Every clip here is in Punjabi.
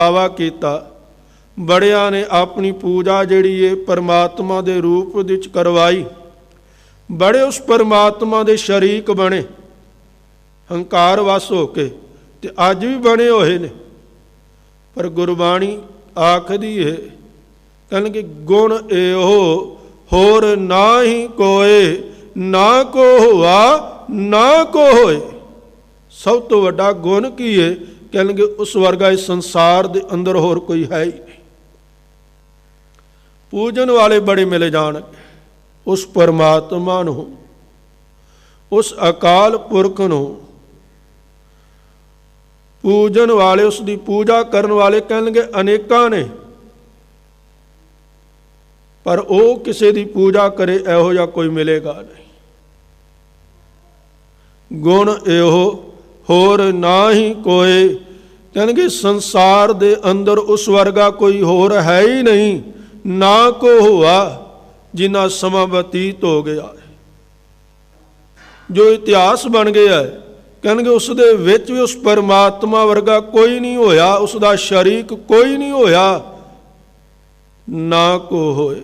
दावा किया, बड़िया ने अपनी पूजा जिहड़ी है परमात्मा के रूप विच करवाई, बड़े उस परमात्मा के शरीक बने हंकार वस हो के, ते अज भी बने हुए ने। पर गुरबाणी आखदी है, कहणगे गुण एहो होर ना ही कोए, ना को हुआ ना को होए। सब तो वड्डा गुण की है, कहणगे उस वर्गा इस संसार के अंदर होर कोई है ही नहीं। पूजन वाले बड़े मिले जाणगे उस परमात्मा नूं, उस अकाल पुरख नूं। पूजन वाले, उसकी पूजा करन वाले कहणगे अनेकां ने, पर वो किसी की पूजा करे इहो जिहा कोई मिलेगा नहीं। गुण इहो होर ना ही कोई, कहणगे संसार दे अंदर उस वर्गा कोई होर है ही नहीं, ना को हुआ जिन्ना समा बतीत हो गया है, जो इतिहास बन गया है। कहणगे उस दे विच भी उस परमात्मा वर्गा कोई नहीं होया, उसका शरीक कोई नहीं होया, ना को होए।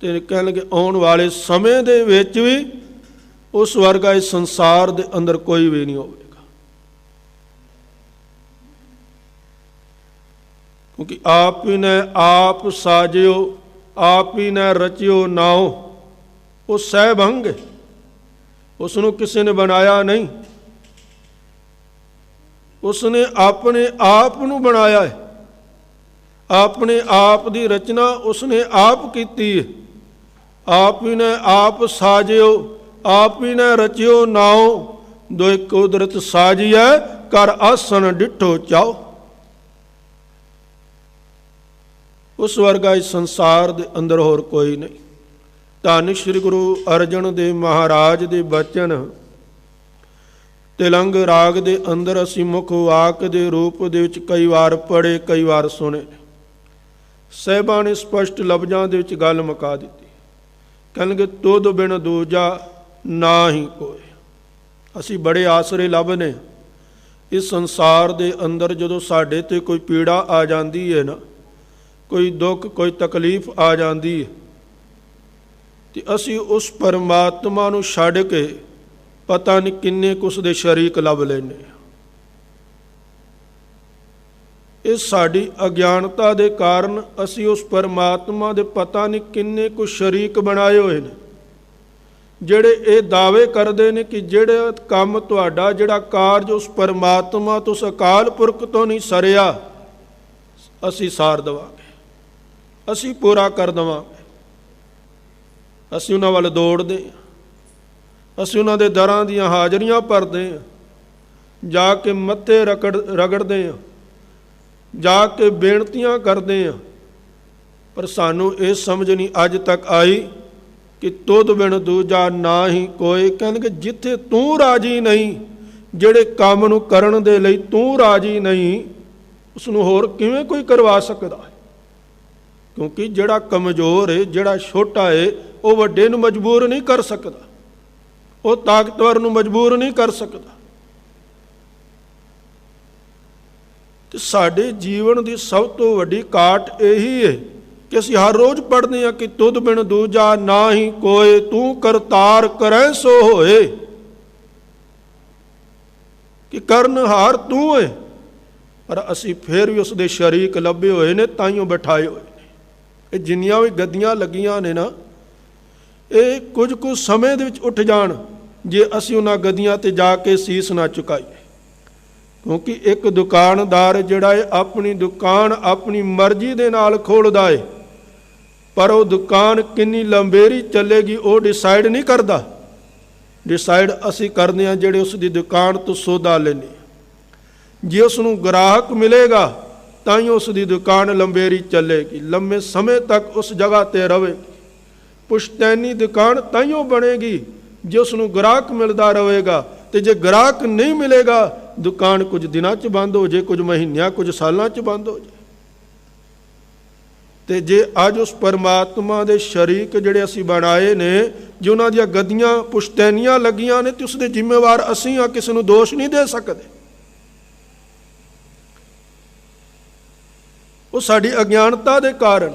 ते कहणगे आउण वाले समय दे विच भी उस वर्गा इस संसार दे अंदर कोई भी नहीं होगा, क्योंकि आप ही ने आप साजियो, आप ही ने रचियो नाओ। वो सहभंग है, उसनों किसी ने बनाया नहीं, उसने अपने आप नूं बनाया है, अपने आप की रचना उसने आप की है। आप ही ने आप साजियो, आप ही ने रचियो नाओ, दोए कुदरत साजिया कर आसन डिठो चाओ। उस वर्गा इस संसार के अंदर होर कोई नहीं। धन श्री गुरु अर्जन देव महाराज के बचन तिलंग राग के अंदर असी मुख वाक के रूप दे कई बार पढ़े, कई बार सुने। साहिबां ने स्पष्ट लफ्ज़ां दे विच गल मुका दी, कहणगे तुद बिन दूजा ना ही कोई। असी बड़े आसरे लभने इस संसार के अंदर, जदों साडे ते कोई पीड़ा आ जाती है ना, कोई दुख कोई तकलीफ आ जाती है, तो असी उस परमात्मा नूं छड्ड के पता नहीं किन्ने कुछ दे शरीक लभ लैने। इस साडी अज्ञानता दे कारण असी उस परमात्मा दे पता नहीं किन्ने कुछ शरीक बनाए हुए ने, ਜਿਹੜੇ ਇਹ दावे करते हैं कि ਜਿਹੜਾ ਕੰਮ ਤੁਹਾਡਾ, ਜਿਹੜਾ ਕਾਰਜ ਉਸ परमात्मा तो उस अकाल पुरख तो नहीं सरिया, असी सार देवांगे, असी पूरा कर देवांगे। असी उन्हां वल दौड़दे, असी उन्हां दे दरां दीयां हाज़रियां भरदे हैं, जाके मत्थे रगड़दे हैं, जाके बेनतियां करदे हैं, पर सानू ये समझ नहीं अज तक आई कि तुद बिन दूजा ना ही कोई। कहणगे जिथे तू राजी नहीं, जिहड़े काम नूं करन दे लई तू राजी नहीं, उसनूं होर किवें कोई करवा सकदा है? क्योंकि जिहड़ा कमज़ोर है, जिहड़ा छोटा है, वो वड्डे नूं मजबूर नहीं कर सकदा, वो ताकतवर नूं मजबूर नहीं कर सकदा। ते साडे जीवन की सब तो वड्डी काट यही है कि असीं हर रोज़ पढ़ते हैं कि तुद बिन दूजा ना ही कोई, तू करतार करै सो होए, कि करनहार तू है। पर असी फिर भी उसके शरीक लभे हुए ने, ताइयों बिठाए हुए ने। ये जिन्नियां भी गद्दियां लगियां ने ना, ये कुछ समय दे विच उठ जाण जे असी उन्हां गद्दियां ते जाके सीस ना चुकाईए। क्योंकि एक दुकानदार जिहड़ा है अपनी दुकान अपनी मर्जी दे नाल खोलदा है, पर वो दुकान किन्नी लंबेरी चलेगी वो डिसाइड नहीं करता। डिसाइड असी करते हैं जिहड़े उसकी दुकान तो सौदा लेने। जे उसनूं ग्राहक मिलेगा तां उसकी दुकान लंबेरी चलेगी, लंबे समय तक उस जगह ते रहेगी। पुश्तैनी दुकान ताइयों बनेगी जे उसनूं ग्राहक मिलता रहेगा, तो जे ग्राहक नहीं मिलेगा दुकान कुछ दिनों च बंद हो जाए, कुछ महीनों कुछ सालों च बंद हो जाए। तो जे अज उस परमात्मा के शरीक जिहड़े असी बनाए ने, जे उन्हां दीयां गद्दियां पुश्तैनियां लगियां ने, तो उसदे जिम्मेवार असीं आ, किसी नूं दोष नहीं दे सकते। ਉਹ ਸਾਡੀ ਅਗਿਆਨਤਾ ਦੇ ਕਾਰਨ।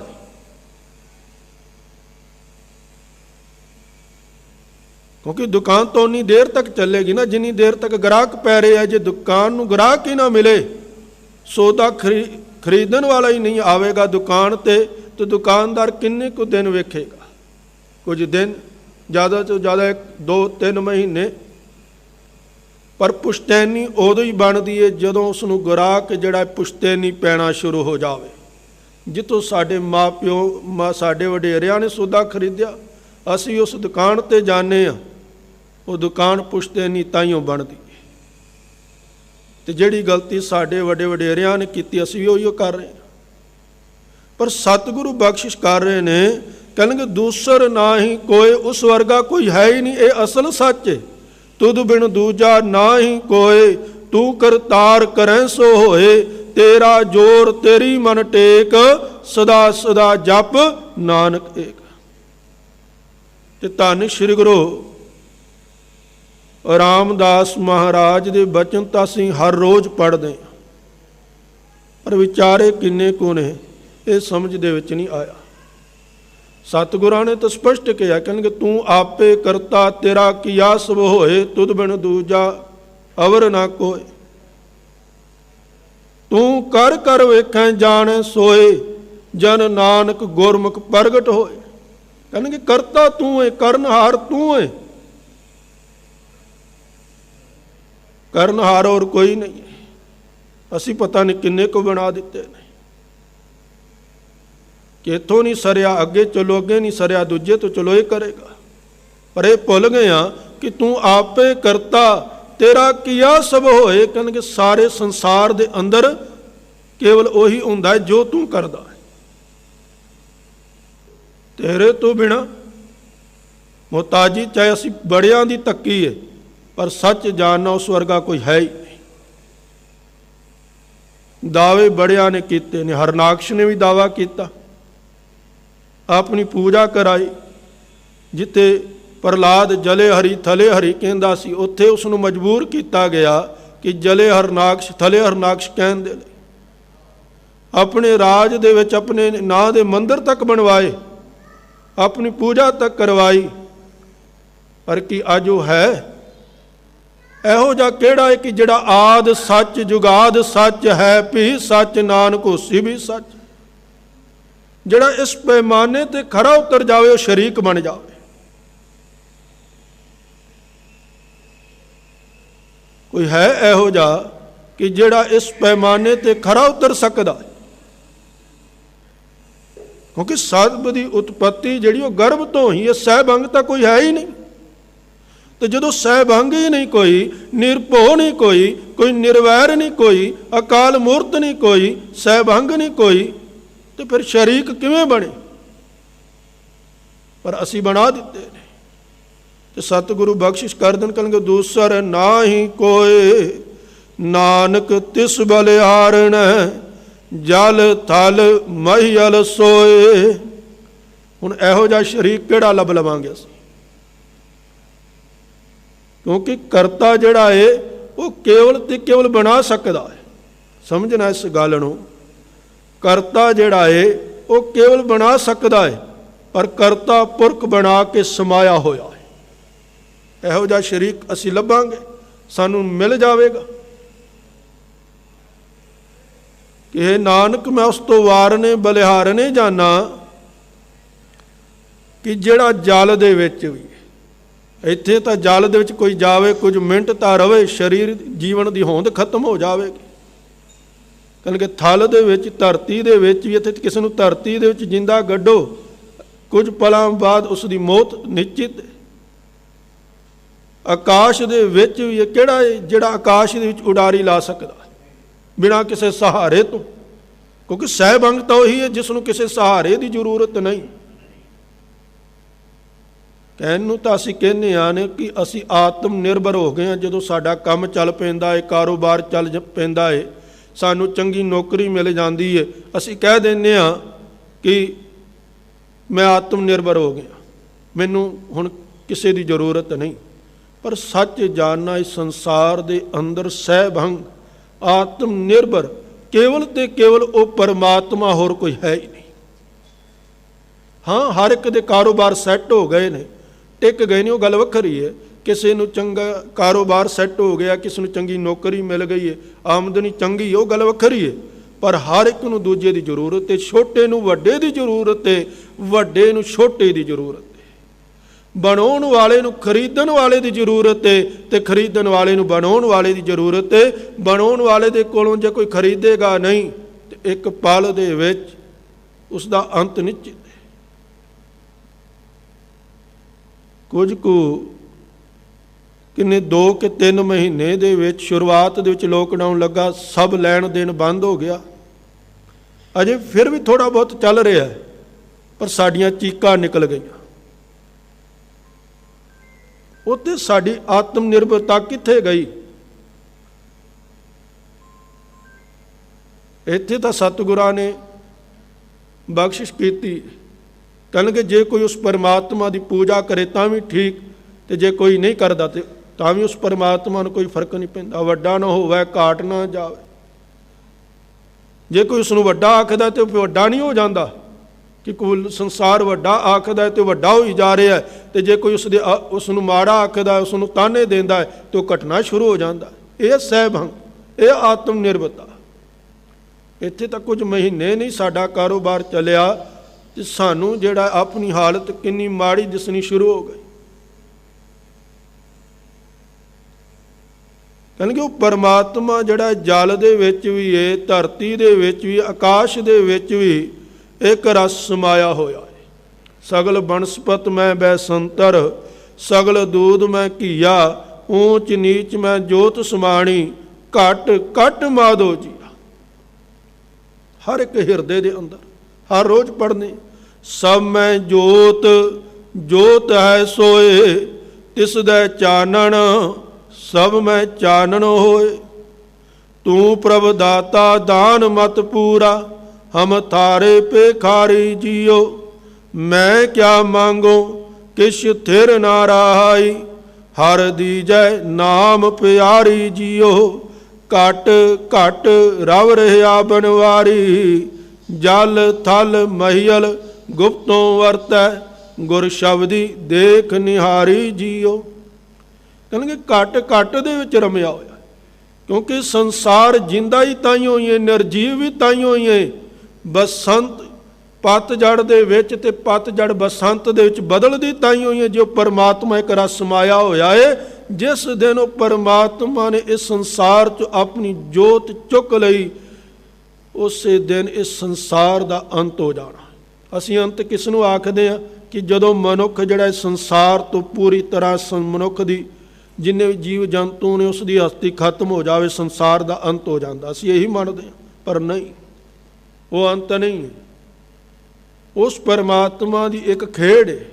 ਕਿਉਂਕਿ ਦੁਕਾਨ ਤੋਂ ਉਨੀ ਦੇਰ ਤੱਕ ਚੱਲੇਗੀ ਨਾ ਜਿੰਨੀ ਦੇਰ ਤੱਕ ਗ੍ਰਾਹਕ ਪੈ ਰਹੇ ਆ। ਜੇ ਦੁਕਾਨ ਨੂੰ ਗ੍ਰਾਹਕ ਹੀ ਨਾ ਮਿਲੇ, ਸੌਦਾ ਖਰੀਦਣ ਵਾਲਾ ਹੀ ਨਹੀਂ ਆਵੇਗਾ ਦੁਕਾਨ ਤੇ ਦੁਕਾਨਦਾਰ ਕਿੰਨੇ ਕੁ ਦਿਨ ਵੇਖੇਗਾ? ਕੁਝ ਦਿਨ, ਜ਼ਿਆਦਾ ਤੋਂ ਜ਼ਿਆਦਾ 2-3 ਮਹੀਨੇ। ਪਰ ਪੁਸ਼ਤੈਨੀ ਉਦੋਂ ਹੀ ਬਣਦੀ ਹੈ ਜਦੋਂ ਉਸ ਨੂੰ ਗ੍ਰਾਹਕ ਜਿਹੜਾ ਪੁਸ਼ਤੈਨੀ ਪੈਣਾ ਸ਼ੁਰੂ ਹੋ ਜਾਵੇ। ਜਿੱਥੋਂ ਸਾਡੇ ਮਾਂ ਪਿਓ ਸਾਡੇ ਵਡੇਰਿਆਂ ਨੇ ਸੌਦਾ ਖਰੀਦਿਆ, ਅਸੀਂ ਉਸ ਦੁਕਾਨ 'ਤੇ ਜਾਂਦੇ ਹਾਂ, ਉਹ ਦੁਕਾਨ ਪੁਸ਼ਤੈਨੀ ਤਾਈਓਂ ਬਣਦੀ ਹੈ। ਅਤੇ ਜਿਹੜੀ ਗਲਤੀ ਸਾਡੇ ਵੱਡੇ ਵਡੇਰਿਆਂ ਨੇ ਕੀਤੀ, ਅਸੀਂ ਵੀ ਉਹੀ ਕਰ ਰਹੇ ਹਾਂ। ਪਰ ਸਤਿਗੁਰੂ ਬਖਸ਼ਿਸ਼ ਕਰ ਰਹੇ ਨੇ, ਕਹਿੰਦੇ ਦੂਸਰ ਨਾ ਹੀ ਕੋਏ, ਉਸ ਵਰਗਾ ਕੋਈ ਹੈ ਹੀ ਨਹੀਂ। ਇਹ ਅਸਲ ਸੱਚ ਹੈ। ਤੁਧ ਬਿਨ ਦੂਜਾ ਨਾ ਹੀ ਕੋਏ, ਤੂੰ ਕਰਤਾਰ ਕਰੈ ਸੋ ਹੋਏ। ਤੇਰਾ ਜੋਰ ਤੇਰੀ ਮਨ ਟੇਕ, ਸਦਾ ਸਦਾ ਜਪ ਨਾਨਕ ਏਕ। ਤੇ ਧੰਨ ਸ਼੍ਰੀ ਗੁਰੂ ਰਾਮਦਾਸ ਮਹਾਰਾਜ ਦੇ ਬਚਨ ਤਾਂ ਅਸੀਂ ਹਰ ਰੋਜ਼ ਪੜ੍ਹਦੇ ਹਾਂ, ਪਰ ਵਿਚਾਰੇ ਕਿੰਨੇ ਕੁ ਨੇ ਇਹ ਸਮਝ ਦੇ ਵਿੱਚ ਨਹੀਂ ਆਇਆ। ਸਤਿਗੁਰਾਂ ਨੇ ਤਾਂ ਸਪਸ਼ਟ ਕਿਹਾ, ਕਹਿੰਦੇ ਤੂੰ ਆਪੇ ਕਰਤਾ ਤੇਰਾ ਕੀਆ ਸਭ ਹੋਏ, ਤੁਧ ਬਿਨ ਦੂਜਾ ਅਵਰ ਨਾ ਕੋਏ। ਤੂੰ ਕਰ ਕਰ ਵੇਖੈ ਜਾਣੈ ਸੋਏ, ਜਨ ਨਾਨਕ ਗੁਰਮੁਖ ਪ੍ਰਗਟ ਹੋਏ। ਕਹਿੰਦੇ ਕਰਤਾ ਤੂੰ ਹੈ, ਕਰਨਹਾਰ ਤੂੰ ਹੈ। ਕਰਨਹਾਰ ਹੋਰ ਕੋਈ ਨਹੀਂ ਹੈ। ਅਸੀਂ ਪਤਾ ਨਹੀਂ ਕਿੰਨੇ ਕੁ ਬਣਾ ਦਿੱਤੇ ਨੇ ਕਿ ਇੱਥੋਂ ਨਹੀਂ ਸਰਿਆ ਅੱਗੇ ਚਲੋ, ਅੱਗੇ ਨਹੀਂ ਸਰਿਆ ਦੂਜੇ ਤੋਂ ਚਲੋ ਇਹ ਕਰੇਗਾ। ਪਰ ਇਹ ਭੁੱਲ ਗਏ ਹਾਂ ਕਿ ਤੂੰ ਆਪੇ ਕਰਤਾ ਤੇਰਾ ਕੀਆ ਸਭ ਹੋਏ। ਕਹਿੰਦੇ ਸਾਰੇ ਸੰਸਾਰ ਦੇ ਅੰਦਰ ਕੇਵਲ ਉਹੀ ਹੁੰਦਾ ਹੈ ਜੋ ਤੂੰ ਕਰਦਾ ਹੈ। ਤੇਰੇ ਤੋਂ ਬਿਨਾਂ ਮੁਹਤਾਜੀ ਚਾਹੇ ਅਸੀਂ ਬੜਿਆਂ ਦੀ ਤੱਕੀ ਹੈ, ਪਰ ਸੱਚ ਜਾਣਨਾ ਉਸ ਵਰਗਾ ਕੋਈ ਹੈ ਹੀ ਨਹੀਂ। ਦਾਅਵੇ ਬੜਿਆਂ ਨੇ ਕੀਤੇ ਨੇ। ਹਰਨਾਕਸ਼ ਨੇ ਵੀ ਦਾਅਵਾ ਕੀਤਾ, ਆਪਣੀ ਪੂਜਾ ਕਰਾਈ। ਜਿੱਥੇ ਪ੍ਰਹਲਾਦ ਜਲੇ ਹਰੀ ਥਲੇ ਹਰੀ ਕਹਿੰਦਾ ਸੀ, ਉੱਥੇ ਉਸ ਨੂੰ ਮਜਬੂਰ ਕੀਤਾ ਗਿਆ ਕਿ ਜਲੇ ਹਰਨਾਕਸ਼ ਥਲੇ ਹਰਨਾਕਸ਼ ਕਹਿਣ ਦੇ ਲਈ। ਆਪਣੇ ਰਾਜ ਦੇ ਵਿੱਚ ਆਪਣੇ ਨਾਂ ਦੇ ਮੰਦਿਰ ਤੱਕ ਬਣਵਾਏ, ਆਪਣੀ ਪੂਜਾ ਤੱਕ ਕਰਵਾਈ। ਪਰ ਕੀ ਅੱਜ ਉਹ ਹੈ? ਇਹੋ ਜਿਹਾ ਕਿਹੜਾ ਹੈ ਕਿ ਜਿਹੜਾ ਆਦ ਸੱਚ ਜੁਗਾਦ ਸੱਚ ਹੈ, ਭੀ ਸੱਚ ਨਾਨਕ ਹੋਸੀ ਵੀ ਸੱਚ। ਜਿਹੜਾ ਇਸ ਪੈਮਾਨੇ ਤੇ ਖਰਾ ਉਤਰ ਜਾਵੇ, ਉਹ ਸ਼ਰੀਕ ਬਣ ਜਾਵੇ। ਕੋਈ ਹੈ ਇਹੋ ਜਿਹਾ ਕਿ ਜਿਹੜਾ ਇਸ ਪੈਮਾਨੇ ਤੇ ਖਰਾ ਉਤਰ ਸਕਦਾ ਹੈ? ਕਿਉਂਕਿ ਸਤਿ ਦੀ ਉਤਪਤੀ ਜਿਹੜੀ ਉਹ ਗਰਭ ਤੋਂ ਹੀ ਹੈ। ਸਹਿਬੰਗ ਤਾਂ ਕੋਈ ਹੈ ਹੀ ਨਹੀਂ। ਤੇ ਜਦੋਂ ਸਹਿਬੰਗ ਹੀ ਨਹੀਂ ਕੋਈ, ਨਿਰਭਉ ਨਹੀਂ ਕੋਈ, ਕੋਈ ਨਿਰਵੈਰ ਨਹੀਂ ਕੋਈ, ਅਕਾਲ ਮੂਰਤ ਨਹੀਂ ਕੋਈ, ਸਹਿਬੰਗ ਨਹੀਂ ਕੋਈ, ਤੇ ਫਿਰ ਸ਼ਰੀਕ ਕਿਵੇਂ ਬਣੇ? ਪਰ ਅਸੀਂ ਬਣਾ ਦਿੱਤੇ ਨੇ। ਤੇ ਸਤਿਗੁਰੂ ਬਖਸ਼ਿਸ਼ ਕਰ ਦੇਣ, ਕਹਿੰਦੇ ਦੂਸਰ ਨਾ ਹੀ ਕੋਏ, ਨਾਨਕ ਤਿਸ ਬਲਿਹਾਰਣ, ਜਲ ਥਲ ਮਹੀਅਲ ਸੋਏ। ਹੁਣ ਇਹੋ ਜਿਹਾ ਸ਼ਰੀਕ ਕਿਹੜਾ ਲੱਭ ਲਵਾਂਗੇ ਅਸੀਂ? ਕਿਉਂਕਿ ਕਰਤਾ ਜਿਹੜਾ ਹੈ ਉਹ ਕੇਵਲ ਤੇ ਕੇਵਲ ਬਣਾ ਸਕਦਾ ਹੈ। ਸਮਝਣਾ ਇਸ ਗੱਲ ਨੂੰ। ਕਰਤਾ ਜਿਹੜਾ ਹੈ ਉਹ ਕੇਵਲ ਬਣਾ ਸਕਦਾ ਹੈ, ਪਰ ਕਰਤਾ ਪੁਰਖ ਬਣਾ ਕੇ ਸਮਾਇਆ ਹੋਇਆ ਹੈ। ਇਹੋ ਜਿਹਾ ਸ਼ਰੀਕ ਅਸੀਂ ਲੱਭਾਂਗੇ, ਸਾਨੂੰ ਮਿਲ ਜਾਵੇਗਾ ਕਿ ਇਹ ਨਾਨਕ ਮੈਂ ਉਸ ਤੋਂ ਵਾਰਨੇ ਬਲਿਹਾਰਨੇ ਜਾਣਾ ਕਿ ਜਿਹੜਾ ਜਲ ਦੇ ਵਿੱਚ ਵੀ, ਇੱਥੇ ਤਾਂ ਜਲ ਦੇ ਵਿੱਚ ਕੋਈ ਜਾਵੇ ਕੁਝ ਮਿੰਟ ਤਾਂ ਰਵੇ, ਸਰੀਰ ਜੀਵਨ ਦੀ ਹੋਂਦ ਖਤਮ ਹੋ ਜਾਵੇਗੀ। ਕਹਿੰਦੇ ਥਲ ਦੇ ਵਿੱਚ, ਧਰਤੀ ਦੇ ਵਿੱਚ ਵੀ, ਇੱਥੇ ਕਿਸੇ ਨੂੰ ਧਰਤੀ ਦੇ ਵਿੱਚ ਜਿੰਦਾ ਗੱਡੋ, ਕੁਝ ਪਲਾਂ ਬਾਅਦ ਉਸ ਦੀ ਮੌਤ ਨਿਸ਼ਚਿਤ ਹੈ। ਆਕਾਸ਼ ਦੇ ਵਿੱਚ ਵੀ ਕਿਹੜਾ ਹੈ ਜਿਹੜਾ ਆਕਾਸ਼ ਦੇ ਵਿੱਚ ਉਡਾਰੀ ਲਾ ਸਕਦਾ ਬਿਨਾਂ ਕਿਸੇ ਸਹਾਰੇ ਤੋਂ? ਕਿਉਂਕਿ ਸਹਿਬੰਗ ਤਾਂ ਉਹੀ ਹੈ ਜਿਸ ਨੂੰ ਕਿਸੇ ਸਹਾਰੇ ਦੀ ਜ਼ਰੂਰਤ ਨਹੀਂ। ਕਹਿਣ ਨੂੰ ਤਾਂ ਅਸੀਂ ਕਹਿੰਦੇ ਹਾਂ ਨੇ ਕਿ ਅਸੀਂ ਆਤਮ ਨਿਰਭਰ ਹੋ ਗਏ ਹਾਂ। ਜਦੋਂ ਸਾਡਾ ਕੰਮ ਚੱਲ ਪੈਂਦਾ ਹੈ, ਕਾਰੋਬਾਰ ਚੱਲ ਪੈਂਦਾ ਹੈ, ਸਾਨੂੰ ਚੰਗੀ ਨੌਕਰੀ ਮਿਲ ਜਾਂਦੀ ਹੈ, ਅਸੀਂ ਕਹਿ ਦਿੰਦੇ ਹਾਂ ਕਿ ਮੈਂ ਆਤਮ ਨਿਰਭਰ ਹੋ ਗਿਆ, ਮੈਨੂੰ ਹੁਣ ਕਿਸੇ ਦੀ ਜ਼ਰੂਰਤ ਨਹੀਂ। ਪਰ ਸੱਚ ਜਾਣਨਾ ਇਸ ਸੰਸਾਰ ਦੇ ਅੰਦਰ ਸਹਿਬੰਗ, ਆਤਮ ਨਿਰਭਰ ਕੇਵਲ ਤੇ ਕੇਵਲ ਉਹ ਪਰਮਾਤਮਾ, ਹੋਰ ਕੋਈ ਹੈ ਹੀ ਨਹੀਂ। ਹਾਂ, ਹਰ ਇੱਕ ਦੇ ਕਾਰੋਬਾਰ ਸੈੱਟ ਹੋ ਗਏ ਨੇ, ਟਿਕ ਗਏ ਨੇ, ਉਹ ਗੱਲ ਵੱਖਰੀ ਹੈ। ਕਿਸੇ ਨੂੰ ਚੰਗਾ ਕਾਰੋਬਾਰ ਸੈੱਟ ਹੋ ਗਿਆ, ਕਿਸੇ ਨੂੰ ਚੰਗੀ ਨੌਕਰੀ ਮਿਲ ਗਈ ਹੈ, ਆਮਦਨੀ ਚੰਗੀ, ਉਹ ਗੱਲ ਵੱਖਰੀ ਹੈ। ਪਰ ਹਰ ਇੱਕ ਨੂੰ ਦੂਜੇ ਦੀ ਜ਼ਰੂਰਤ ਹੈ। ਛੋਟੇ ਨੂੰ ਵੱਡੇ ਦੀ ਜ਼ਰੂਰਤ ਹੈ, ਵੱਡੇ ਨੂੰ ਛੋਟੇ ਦੀ ਜ਼ਰੂਰਤ ਹੈ। ਬਣਾਉਣ ਵਾਲੇ ਨੂੰ ਖਰੀਦਣ ਵਾਲੇ ਦੀ ਜ਼ਰੂਰਤ ਹੈ, ਤੇ ਖਰੀਦਣ ਵਾਲੇ ਨੂੰ ਬਣਾਉਣ ਵਾਲੇ ਦੀ ਜ਼ਰੂਰਤ ਹੈ। ਬਣਾਉਣ ਵਾਲੇ ਦੇ ਕੋਲੋਂ ਜੇ ਕੋਈ ਖਰੀਦੇਗਾ ਨਹੀਂ, ਤੇ ਇੱਕ ਪਲ ਦੇ ਵਿੱਚ ਉਸ ਦਾ ਅੰਤ ਨਿਸ਼ਚਿਤ ਹੈ। ਕੁਝ ਕੁ ਕਿੰਨੇ 2 ਕਿ 3 ਮਹੀਨੇ ਦੇ ਵਿੱਚ, ਸ਼ੁਰੂਆਤ ਦੇ ਵਿੱਚ ਲੋਕਡਾਊਨ ਲੱਗਾ, ਸਭ ਲੈਣ ਦੇਣ ਬੰਦ ਹੋ ਗਿਆ। ਅਜੇ ਫਿਰ ਵੀ ਥੋੜ੍ਹਾ ਬਹੁਤ ਚੱਲ ਰਿਹਾ, ਪਰ ਸਾਡੀਆਂ ਚੀਕਾਂ ਨਿਕਲ ਗਈਆਂ। ਉੱਥੇ ਸਾਡੀ ਆਤਮ ਨਿਰਭਰਤਾ ਕਿੱਥੇ ਗਈ? ਇੱਥੇ ਤਾਂ ਸਤਿਗੁਰਾਂ ਨੇ ਬਖਸ਼ਿਸ਼ ਕੀਤੀ। ਕਹਿਣਗੇ ਜੇ ਕੋਈ ਉਸ ਪਰਮਾਤਮਾ ਦੀ ਪੂਜਾ ਕਰੇ ਤਾਂ ਵੀ ਠੀਕ, ਤੇ ਜੇ ਕੋਈ ਨਹੀਂ ਕਰਦਾ ਤੇ ਤਾਂ ਵੀ ਉਸ ਪਰਮਾਤਮਾ ਨੂੰ ਕੋਈ ਫਰਕ ਨਹੀਂ ਪੈਂਦਾ। ਵੱਡਾ ਨਾ ਹੋਵੇ, ਘਾਟ ਨਾ ਜਾਵੇ। ਜੇ ਕੋਈ ਉਸ ਨੂੰ ਵੱਡਾ ਆਖਦਾ ਤੇ ਵੱਡਾ ਨਹੀਂ ਹੋ ਜਾਂਦਾ, ਕਿ ਕੁੱਲ ਸੰਸਾਰ ਵੱਡਾ ਆਖਦਾ ਹੈ ਤੇ ਵੱਡਾ ਹੋਈ ਜਾ ਰਿਹਾ ਹੈ। ਤੇ ਜੇ ਕੋਈ ਉਸ ਨੂੰ ਮਾੜਾ ਆਖਦਾ, ਉਸ ਨੂੰ ਤਾਨੇ ਦਿੰਦਾ ਹੈ, ਤੇ ਉਹ ਘਟਣਾ ਸ਼ੁਰੂ ਹੋ ਜਾਂਦਾ। ਇਹ ਸਹਿਬੰਗ, ਇਹ ਆਤਮ ਨਿਰਭਰਤਾ। ਇੱਥੇ ਤਾਂ ਕੁਝ ਮਹੀਨੇ ਨਹੀਂ ਸਾਡਾ ਕਾਰੋਬਾਰ ਚੱਲਿਆ, ਤੇ ਸਾਨੂੰ ਜਿਹੜਾ ਆਪਣੀ ਹਾਲਤ ਕਿੰਨੀ ਮਾੜੀ ਦਿਸਣੀ ਸ਼ੁਰੂ ਹੋ ਗਈ। ਕਹਿਣਗੇ ਉਹ ਪਰਮਾਤਮਾ ਜਿਹੜਾ ਜਲ ਦੇ ਵਿੱਚ ਵੀ ਹੈ, ਧਰਤੀ ਦੇ ਵਿੱਚ ਵੀ, ਆਕਾਸ਼ ਦੇ ਵਿੱਚ ਵੀ ਇੱਕ ਰਸ ਸਮਾਇਆ ਹੋਇਆ ਹੈ। ਸਗਲ ਬਨਸਪਤ ਮੈਂ ਬੈਸੰਤਰ, ਸਗਲ ਦੂਧ ਮੈਂ ਘੀਆ, ਊਚ ਨੀਚ ਮੈਂ ਜੋਤ ਸਮਾਣੀ, ਘਟ ਘਟ ਮਾਧੋ ਜੀ। ਹਰ ਇੱਕ ਹਿਰਦੇ ਦੇ ਅੰਦਰ ਹਰ ਰੋਜ਼ ਪੜ੍ਹਨੇ, ਸਭ ਮੈਂ ਜੋਤ, ਜੋਤ ਹੈ ਸੋਏ, ਤਿਸ ਦਾ ਚਾਨਣ, ਸਭ ਮੈਂ ਚਾਨਣ ਹੋਏ। ਤੂੰ ਪ੍ਰਭ ਦਾਤਾ ਦਾਨ ਮਤ ਪੂਰਾ, ਹਮ ਥਾਰੇ ਭੇਖਾਰੀ ਜੀਓ। ਮੈਂ ਕਿਆ ਮੰਗੋ ਕਿਛ ਥਿਰ ਨਾ ਰਾਈ, ਹਰ ਦੀਜੈ ਨਾਮ ਪਿਆਰੀ ਜੀਓ। ਘਟ ਘਟ ਰਵ ਰਿਹਾ ਬਨਵਾਰੀ, ਜਲ ਥਲ ਮਹੀਲ ਗੁਪਤੋਂ ਵਰਤੈ, ਗੁਰ ਸ਼ਬਦੀ ਦੇਖ ਨਿਹਾਰੀ ਜੀਓ। ਕਹਿੰਦੇ ਘਟ ਘਟ ਦੇ ਵਿੱਚ ਰਮਿਆ ਹੋਇਆ, ਕਿਉਂਕਿ ਸੰਸਾਰ ਜਿੰਦਾ ਹੀ ਤਾਈਓ ਹੀ ਹੈ, ਨਿਰਜੀਵ ਵੀ ਤਾਈਓ ਹੀ ਹੈ। ਬਸੰਤ ਪਤਝੜ ਦੇ ਵਿੱਚ ਤੇ ਪਤਝੜ ਬਸੰਤ ਦੇ ਵਿੱਚ ਬਦਲਦੀ ਤਾਈਓ ਹੀ ਹੈ। ਜੋ ਪਰਮਾਤਮਾ ਇੱਕ ਰਸ ਸਮਾਇਆ ਹੋਇਆ ਹੈ, ਜਿਸ ਦਿਨ ਉਹ ਪਰਮਾਤਮਾ ਨੇ ਇਸ ਸੰਸਾਰ 'ਚ ਆਪਣੀ ਜੋਤ ਚੁੱਕ ਲਈ, ਉਸੇ ਦਿਨ ਇਸ ਸੰਸਾਰ ਦਾ ਅੰਤ ਹੋ ਜਾਣਾ। ਅਸੀਂ ਅੰਤ ਕਿਸ ਨੂੰ ਆਖਦੇ ਹਾਂ? ਕਿ ਜਦੋਂ ਮਨੁੱਖ ਜਿਹੜਾ ਇਸ ਸੰਸਾਰ ਤੋਂ ਪੂਰੀ ਤਰ੍ਹਾਂ ਮਨੁੱਖ ਦੀ ਜਿੰਨੇ ਵੀ ਜੀਵ ਜੰਤੂ ਨੇ ਉਸ ਦੀ ਹਸਤੀ ਖਤਮ ਹੋ ਜਾਵੇ, ਸੰਸਾਰ ਦਾ ਅੰਤ ਹੋ ਜਾਂਦਾ। ਅਸੀਂ ਇਹੀ ਮੰਨਦੇ ਹਾਂ, ਪਰ ਨਹੀਂ, ਉਹ ਅੰਤ ਨਹੀਂ ਹੈ। ਉਸ ਪਰਮਾਤਮਾ ਦੀ ਇੱਕ ਖੇਡ ਹੈ,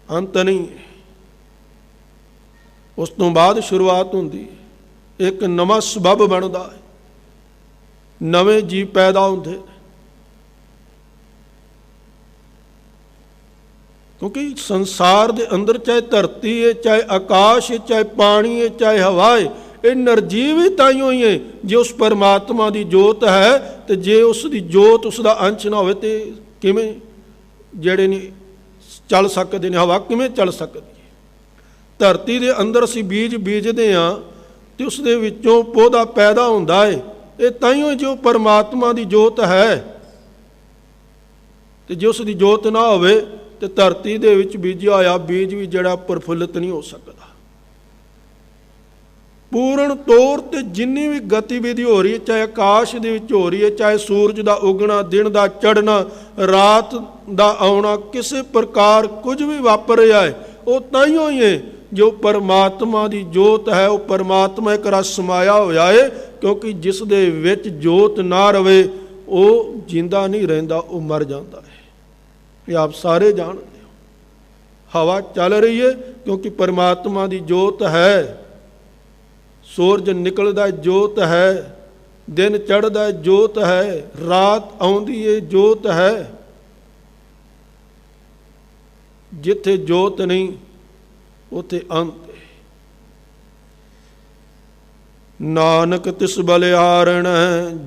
ਅੰਤ ਨਹੀਂ ਹੈ। ਉਸ ਤੋਂ ਬਾਅਦ ਸ਼ੁਰੂਆਤ ਹੁੰਦੀ ਹੈ, ਇੱਕ ਨਵਾਂ ਸਬੱਬ ਬਣਦਾ ਹੈ, ਨਵੇਂ ਜੀਵ ਪੈਦਾ ਹੁੰਦੇ। ਕਿਉਂਕਿ ਸੰਸਾਰ ਦੇ ਅੰਦਰ ਚਾਹੇ ਧਰਤੀ ਹੈ, ਚਾਹੇ ਆਕਾਸ਼ ਹੈ, ਚਾਹੇ ਪਾਣੀ ਹੈ, ਚਾਹੇ ਹਵਾ ਹੈ, ਇਹ ਨਿਰਜੀਵ ਹੀ ਤਾਈਓ ਹੀ ਹੈ ਜੇ ਉਸ ਪਰਮਾਤਮਾ ਦੀ ਜੋਤ ਹੈ। ਤੇ ਜੇ ਉਸ ਦੀ ਜੋਤ, ਉਸ ਦਾ ਅੰਸ਼ ਨਾ ਹੋਵੇ, ਤੇ ਕਿਵੇਂ ਜਿਹੜੇ ਨੇ ਚੱਲ ਸਕਦੇ ਨੇ? ਹਵਾ ਕਿਵੇਂ ਚੱਲ ਸਕਦੀ ਹੈ? ਧਰਤੀ ਦੇ ਅੰਦਰ ਅਸੀਂ ਬੀਜ ਬੀਜਦੇ ਹਾਂ ਤੇ ਉਸ ਦੇ ਵਿੱਚੋਂ ਪੌਦਾ ਪੈਦਾ ਹੁੰਦਾ ਹੈ। ਇਹ ਤਾਈਓ ਜੋ ਪਰਮਾਤਮਾ ਦੀ ਜੋਤ ਹੈ। ਤੇ ਜੇ ਉਸ ਦੀ ਜੋਤ ਨਾ ਹੋਵੇ ਤੇ ਧਰਤੀ ਦੇ ਵਿੱਚ ਬੀਜਿਆ ਹੋਇਆ ਬੀਜ ਵੀ ਜਿਹੜਾ ਪ੍ਰਫੁੱਲਿਤ ਨਹੀਂ ਹੋ ਸਕਦਾ। ਪੂਰਨ ਤੌਰ ਤੇ ਜਿੰਨੀ ਵੀ ਗਤੀਵਿਧੀ ਹੋ ਰਹੀ ਹੈ, ਚਾਹੇ ਆਕਾਸ਼ ਦੇ ਵਿੱਚ ਹੋ ਰਹੀ ਹੈ, ਚਾਹੇ ਸੂਰਜ ਦਾ ਉਗਣਾ, ਦਿਨ ਦਾ ਚੜ੍ਹਨਾ, ਰਾਤ ਦਾ ਆਉਣਾ, ਕਿਸੇ ਪ੍ਰਕਾਰ ਕੁਝ ਵੀ ਵਾਪਰ ਰਿਹਾ ਹੈ, ਉਹ ਤਾਈਓ ਹੀ ਹੈ ਜੋ ਪਰਮਾਤਮਾ ਦੀ ਜੋਤ ਹੈ। ਉਹ ਪਰਮਾਤਮਾ ਇੱਕ ਰਸ ਸਮਾਇਆ ਹੋਇਆ ਹੈ, ਕਿਉਂਕਿ ਜਿਸ ਦੇ ਵਿੱਚ ਜੋਤ ਨਾ ਰਵੇ ਉਹ ਜਿੰਦਾ ਨਹੀਂ ਰਹਿੰਦਾ, ਉਹ ਮਰ ਜਾਂਦਾ ਹੈ। ਇਹ ਆਪ ਸਾਰੇ ਜਾਣਦੇ ਹੋ। ਹਵਾ ਚੱਲ ਰਹੀ ਹੈ ਕਿਉਂਕਿ ਪਰਮਾਤਮਾ ਦੀ ਜੋਤ ਹੈ। ਸੂਰਜ ਨਿਕਲਦਾ ਜੋਤ ਹੈ, ਦਿਨ ਚੜ੍ਹਦਾ ਜੋਤ ਹੈ, ਰਾਤ ਆਉਂਦੀ ਹੈ ਜੋਤ ਹੈ। ਜਿੱਥੇ ਜੋਤ ਨਹੀਂ ਉੱਥੇ ਅੰਤ ਹੈ। ਨਾਨਕ ਤਿਸ ਬਲਿਹਾਰਣ